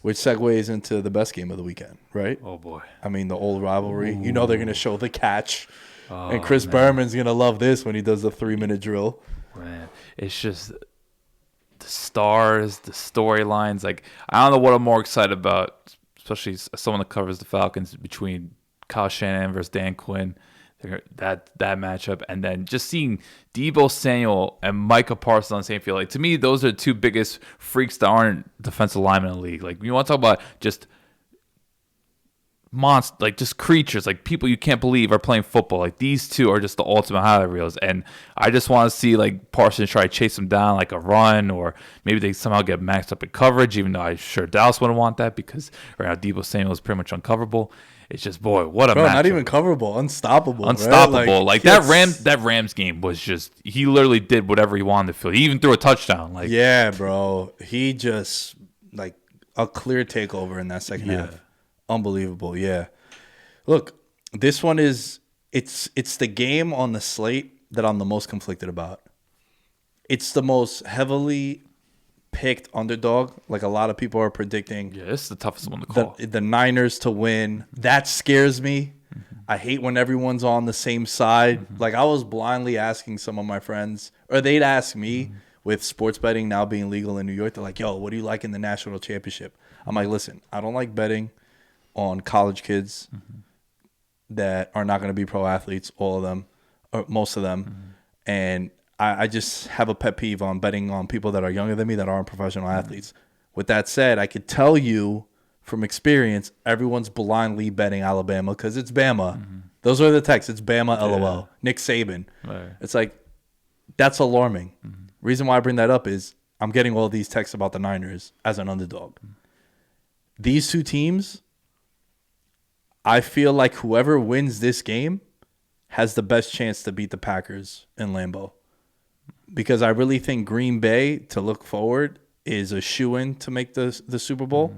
Which segues into the best game of the weekend, right? Oh, boy. I mean, the old rivalry. Ooh. You know they're going to show the catch. Oh, and Chris Berman's going to love this when he does the 3-minute drill. Man, it's just the stars, the storylines. Like, I don't know what I'm more excited about, especially as someone that covers the Falcons, between Kyle Shanahan versus Dan Quinn. That matchup, and then just seeing Deebo Samuel and Micah Parsons on the same field. Like, to me, those are the two biggest freaks that aren't defensive linemen in the league. Like, you want to talk about just monsters, like just creatures, like people you can't believe are playing football. Like, these two are just the ultimate highlight reels, and I just want to see like Parsons try to chase them down like a run, or maybe they somehow get maxed up in coverage. Even though I'm sure Dallas wouldn't want that because right now Deebo Samuel is pretty much uncoverable. It's just, boy, what a matchup. Not even coverable, unstoppable. Unstoppable. Right? Like that Rams game was just, he literally did whatever he wanted to feel. He even threw a touchdown. Like, yeah, bro. He just like a clear takeover in that second half. Unbelievable. Yeah. Look, this one is it's the game on the slate that I'm the most conflicted about. It's the most heavily picked underdog. Like a lot of people are predicting. Yeah, this is the toughest one to call. The Niners to win. That scares me. Mm-hmm. I hate when everyone's on the same side. Mm-hmm. Like, I was blindly asking some of my friends, or they'd ask me, with sports betting now being legal in New York, they're like, yo, what do you like in the national championship? I'm like, listen, I don't like betting on college kids that are not going to be pro athletes, all of them, or most of them. And I just have a pet peeve on betting on people that are younger than me that aren't professional athletes. With that said, I could tell you from experience, everyone's blindly betting Alabama because it's Bama. Those are the texts. It's Bama, LOL. Nick Saban. Right. It's like, that's alarming. Reason why I bring that up is I'm getting all these texts about the Niners as an underdog. These two teams, I feel like whoever wins this game has the best chance to beat the Packers in Lambeau. Because I really think Green Bay, to look forward, is a shoo-in to make the Super Bowl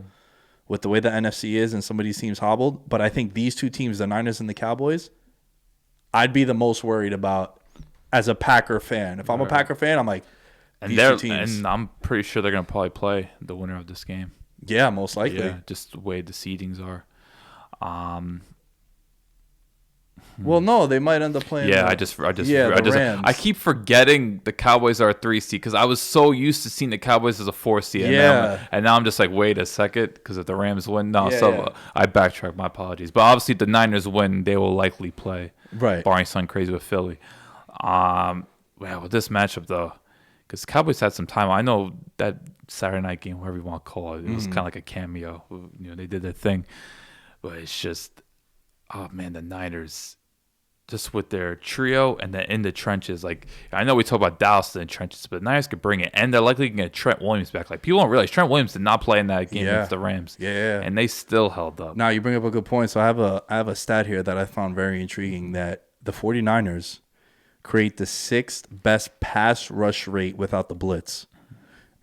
with the way the NFC is and some of these teams hobbled. But I think these two teams, the Niners and the Cowboys, I'd be the most worried about as a Packer fan. If I'm a Packer fan, I'm like, these two teams. And I'm pretty sure they're going to probably play the winner of this game. Yeah, most likely. Yeah, just the way the seedings are. Well, no, they might end up playing. The Rams. I keep forgetting the Cowboys are a 3 seed because I was so used to seeing the Cowboys as a 4 seed. And now I'm just like, wait a second, because if the Rams win, I backtrack. My apologies, but obviously if the Niners win, they will likely play. Right, barring something crazy with Philly. With this matchup though, because Cowboys had some time. I know that Saturday night game, whatever you want to call it, it was kind of like a cameo. You know, they did their thing, but it's just, oh man, the Niners. Just with their trio and then in the trenches. Like, I know we talk about Dallas in the trenches, but the Niners could bring it. And they're likely going to get Trent Williams back. Like, people don't realize Trent Williams did not play in that game against the Rams. Yeah. And they still held up. Now, you bring up a good point. So I have a stat here that I found very intriguing, that the 49ers create the 6th best pass rush rate without the blitz.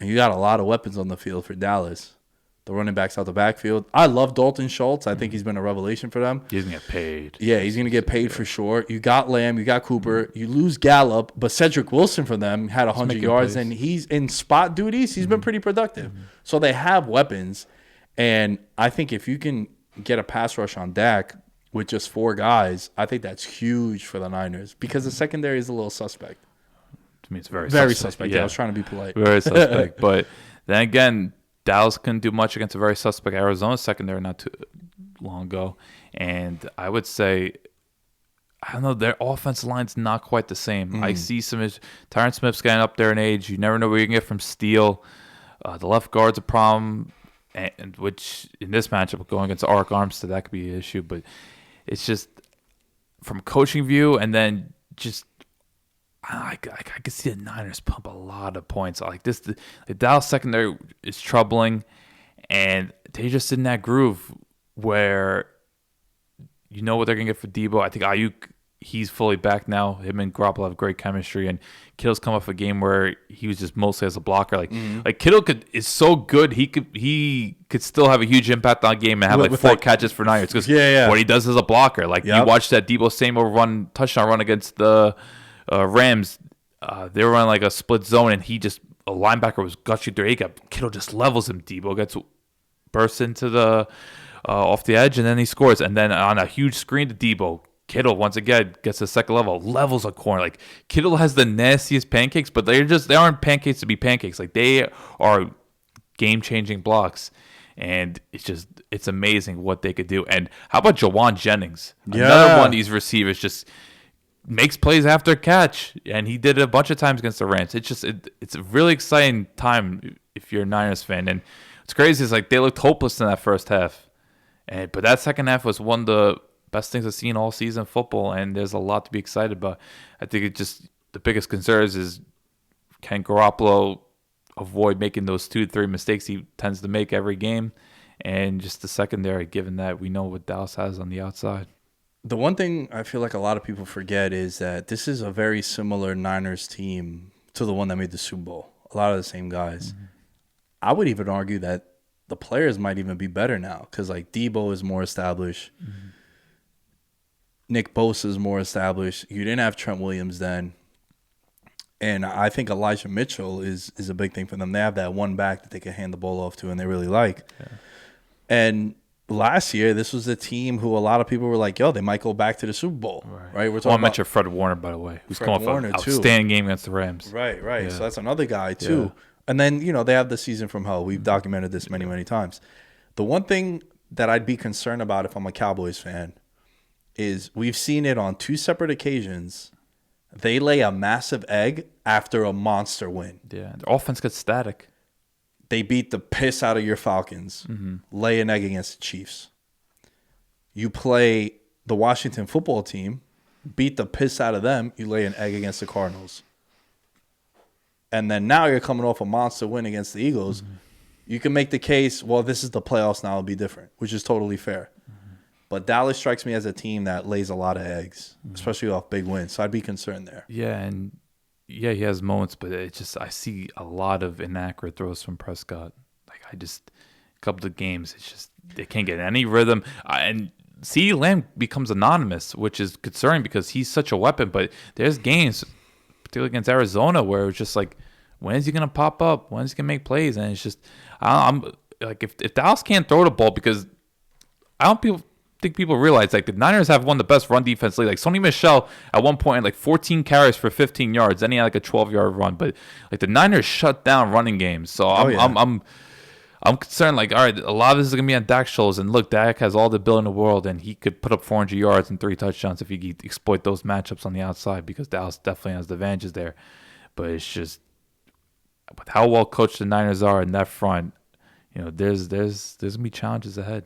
And you got a lot of weapons on the field for Dallas. The running backs out the backfield. I love Dalton Schultz. I think he's been a revelation for them. He's going to get paid. Yeah, he's going to get paid for sure. You got Lamb, you got Cooper. You lose Gallup, but Cedric Wilson for them had 100 yards, and he's in spot duties. He's been pretty productive. So they have weapons, and I think if you can get a pass rush on Dak with just 4 guys, I think that's huge for the Niners because the secondary is a little suspect. To me, it's very suspect. Yeah, I was trying to be polite. Very suspect. But then again, Dallas couldn't do much against a very suspect Arizona secondary not too long ago. And I would say, I don't know, their offensive line's not quite the same. I see some Tyron Smith's getting up there in age. You never know where you can get from Steele. The left guard's a problem, and which in this matchup going against Arik Armstead, that could be an issue. But it's just from coaching view, and then just I could see the Niners pump a lot of points. Like this, the Dallas secondary is troubling, and they just in that groove where you know what they're gonna get for Deebo. I think Ayuk, he's fully back now. Him and Garoppolo have great chemistry, and Kittle's come off a game where he was just mostly as a blocker. Like Kittle is so good, he could still have a huge impact on a game and have like 4 catches for Niners because what he does as a blocker. Like you watch that Deebo Samuel touchdown run against the Rams, they were running like a split zone, and a linebacker was gushing through. Kittle just levels him. Deebo gets bursts into the off the edge, and then he scores. And then on a huge screen to Debo, Kittle once again gets a second level, levels a corner. Like Kittle has the nastiest pancakes, but they aren't pancakes to be pancakes. Like they are game-changing blocks. And it's amazing what they could do. And how about Jawan Jennings? Yeah. Another one of these receivers just makes plays after catch. And he did it a bunch of times against the Rams. It's a really exciting time if you're a Niners fan. And what's crazy is like they looked hopeless in that first half. But that second half was one of the best things I've seen all season football. And there's a lot to be excited about. I think the biggest concern is can Garoppolo avoid making those 2-3 mistakes he tends to make every game, and just the secondary, given that we know what Dallas has on the outside. The one thing I feel like a lot of people forget is that this is a very similar Niners team to the one that made the Super Bowl. A lot of the same guys. Mm-hmm. I would even argue that the players might even be better now because like Debo is more established. Mm-hmm. Nick Bosa is more established. You didn't have Trent Williams then. And I think Elijah Mitchell is a big thing for them. They have that one back that they can hand the ball off to and they really like. Yeah. And last year, this was a team who a lot of people were like, yo, they might go back to the Super Bowl. Right? We're talking about mention Fred Warner, by the way, who's coming off an outstanding game against the Rams. Right. Yeah. So that's another guy, too. Yeah. And then, they have the season from hell. We've documented this many, many times. The one thing that I'd be concerned about if I'm a Cowboys fan is we've seen it on 2 separate occasions. They lay a massive egg after a monster win. Yeah, their offense gets static. They beat the piss out of your Falcons. Mm-hmm. Lay an egg against the Chiefs. You play the Washington football team, beat the piss out of them. You lay an egg against the Cardinals. And then now you're coming off a monster win against the Eagles. Mm-hmm. You can make the case, well, this is the playoffs now. It'll be different, which is totally fair. Mm-hmm. But Dallas strikes me as a team that lays a lot of eggs, especially off big wins. So I'd be concerned there. Yeah, and he has moments, but I see a lot of inaccurate throws from Prescott. Like a couple of games, they can't get any rhythm. And CeeDee Lamb becomes anonymous, which is concerning because he's such a weapon. But there's games, particularly against Arizona, where it's just like, when is he gonna pop up? When is he gonna make plays? And it's just, I'm like, if Dallas can't throw the ball, because I don't think people realize like the Niners have one of the best run defense league. Like Sony Michel at one point had like 14 carries for 15 yards. Then he had like a 12-yard run. But like the Niners shut down running games. So I'm concerned. Like, all right, a lot of this is gonna be on Dak's shoulders. And look, Dak has all the ability in the world, and he could put up 400 yards and 3 touchdowns if he could exploit those matchups on the outside, because Dallas definitely has the advantages there. But it's just with how well coached the Niners are in that front, there's gonna be challenges ahead.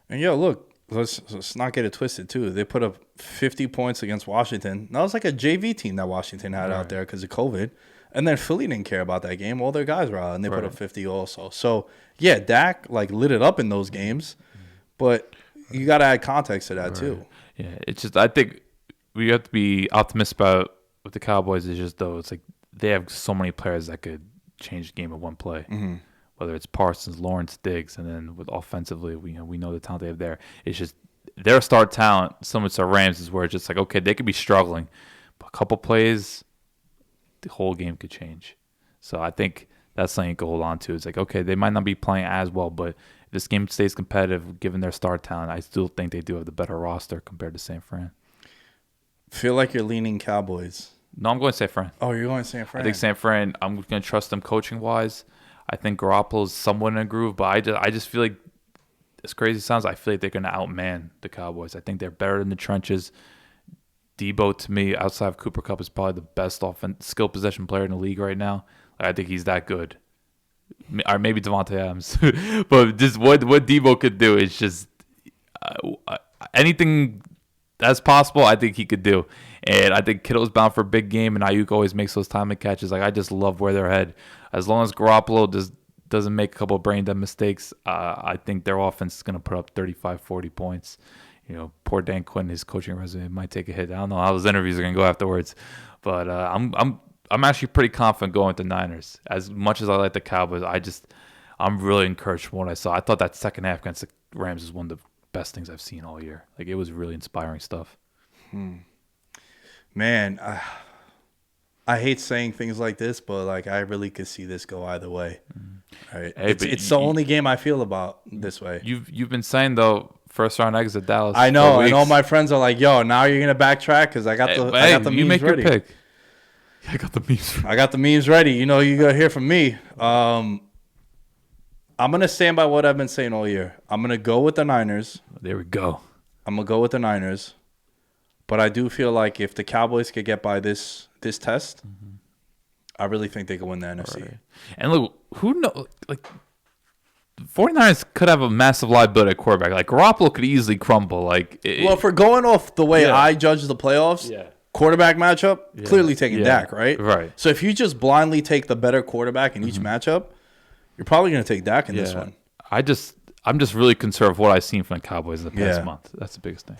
And look. Let's not get it twisted, too. They put up 50 points against Washington. That was like a JV team that Washington had out there because of COVID. And then Philly didn't care about that game. All their guys were out, and they put up 50 also. So, yeah, Dak, lit it up in those games. But you got to add context to that, too. Yeah, it's just, I think we have to be optimistic about with the Cowboys. It's just, though, it's like they have so many players that could change the game in one play. Mm-hmm. Whether it's Parsons, Lawrence, Diggs, and then with offensively, we know the talent they have there. It's just their star talent, similar to Rams, is where it's just like, okay, they could be struggling, but a couple plays, the whole game could change. So I think that's something to hold on to. It's like, okay, they might not be playing as well, but if this game stays competitive, given their star talent, I still think they do have the better roster compared to San Fran. Feel like you're leaning Cowboys. No, I'm going San Fran. Oh, you're going San Fran. I think San Fran, I'm going to trust them coaching-wise. I think Garoppolo's somewhat in a groove, but I just feel like, as crazy as it sounds, I feel like they're going to outman the Cowboys. I think they're better in the trenches. Debo, to me, outside of Cooper Kupp, is probably the best skill possession player in the league right now. I think he's that good. Or maybe Devontae Adams. But just what Debo could do is just anything that's possible, I think he could do. And I think Kittle's bound for a big game, and Ayuk always makes those timely catches. Like, I just love where they're headed. As long as Garoppolo doesn't make a couple of brain dead mistakes, I think their offense is going to put up 35, 40 points. Poor Dan Quinn, his coaching resume might take a hit. I don't know how his interviews are going to go afterwards, but I'm actually pretty confident going with the Niners. As much as I like the Cowboys, I'm really encouraged from what I saw. I thought that second half against the Rams was one of the best things I've seen all year. Like, it was really inspiring stuff. Man, I hate saying things like this, but like I really could see this go either way. Right? Hey, It's the only game I feel about this way. You've been saying though, first round exit Dallas. I know, for and all weeks. my friends are like, "Yo, now you're gonna backtrack because I got the you memes make ready. your pick. I got the memes. I got the memes ready. You know, you gotta hear from me. I'm gonna stand by what I've been saying all year. I'm gonna go with the Niners. There we go. But I do feel like if the Cowboys could get by this test, I really think they could win the NFC. Right. And look, who knows? Like, 49ers could have a massive liability at quarterback. Like, Garoppolo could easily crumble. Like, Well, if we're going off the way Yeah. I judge the playoffs, quarterback matchup, clearly taking Dak, right? Right. So if you just blindly take the better quarterback in each matchup, you're probably going to take Dak in this one. I'm just really concerned with what I've seen from the Cowboys in the past month. That's the biggest thing.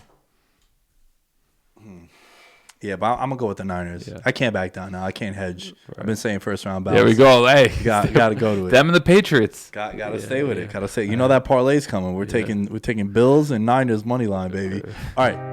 Yeah, but I'm going to go with the Niners. Yeah. I can't back down now. I can't hedge. Right. I've been saying first round balance. There we go. Hey, got to go to it. Them and the Patriots. Got to stay with it. Got to stay. You know that parlay's coming. We're taking Bills and Niners money line, baby. All right.